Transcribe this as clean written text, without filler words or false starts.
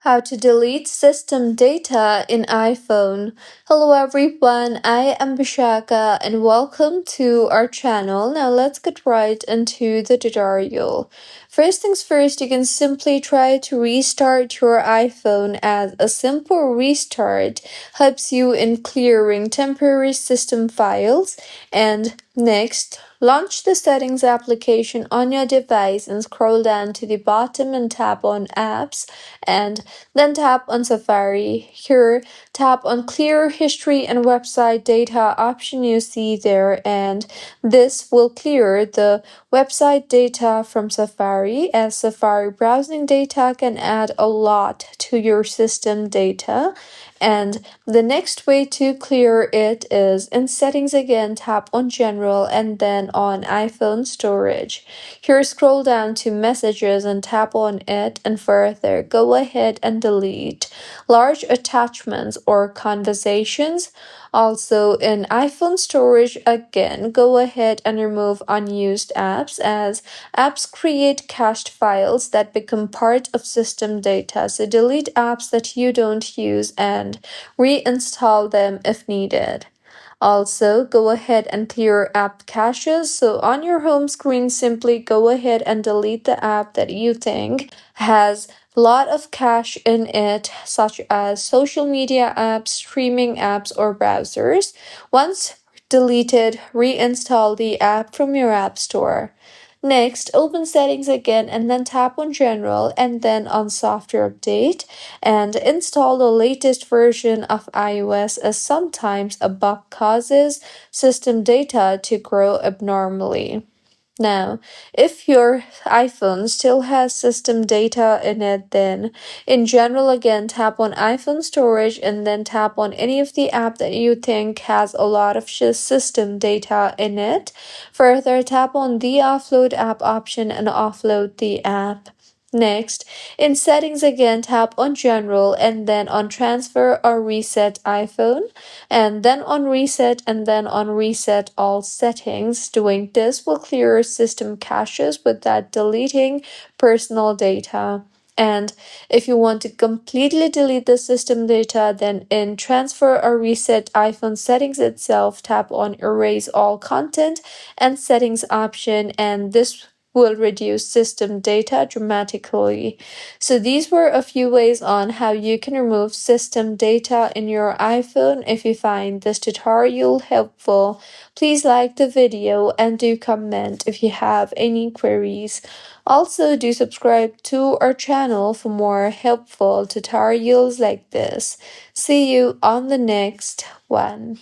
How to delete system data in iPhone. Hello everyone, I am Bishaka and welcome to our channel. Now let's get right into the tutorial. First things first, you can simply try to restart your iPhone, as a simple restart helps you in clearing temporary system files. And next, launch the Settings application on your device and scroll down to the bottom and tap on Apps, and then tap on Safari. Here, tap on Clear History and Website Data option you see there, and this will clear the website data from Safari, as Safari browsing data can add a lot to your system data. And the next way to clear it is in Settings again, tap on General and then on iPhone Storage. Here, scroll down to Messages and tap on it, and further go ahead and delete large attachments or conversations. Also, in iPhone Storage again, go ahead and remove unused apps, as apps create cached files that become part of system data. So delete apps that you don't use and reinstall them if needed. Also, go ahead and clear app caches. So on your home screen, simply go ahead and delete the app that you think has a lot of cache in it, such as social media apps, streaming apps, or browsers. Once deleted, reinstall the app from your app store. Next, open Settings again and then tap on General and then on Software Update, and install the latest version of iOS, as sometimes a bug causes system data to grow abnormally. Now, if your iPhone still has system data in it, then in General again, tap on iPhone Storage and then tap on any of the app that you think has a lot of system data in it. Further, tap on the Offload App option and offload the app. Next, in Settings again, tap on General and then on Transfer or Reset iPhone, and then on Reset and then on Reset All Settings. Doing this will clear system caches without deleting personal data. And if you want to completely delete the system data, then in Transfer or Reset iPhone Settings itself, tap on Erase All Content and Settings option, and this will reduce system data dramatically. So these were a few ways on how you can remove system data in your iPhone. If you find this tutorial helpful, please like the video and do comment if you have any queries. Also, do subscribe to our channel for more helpful tutorials like this. See you on the next one.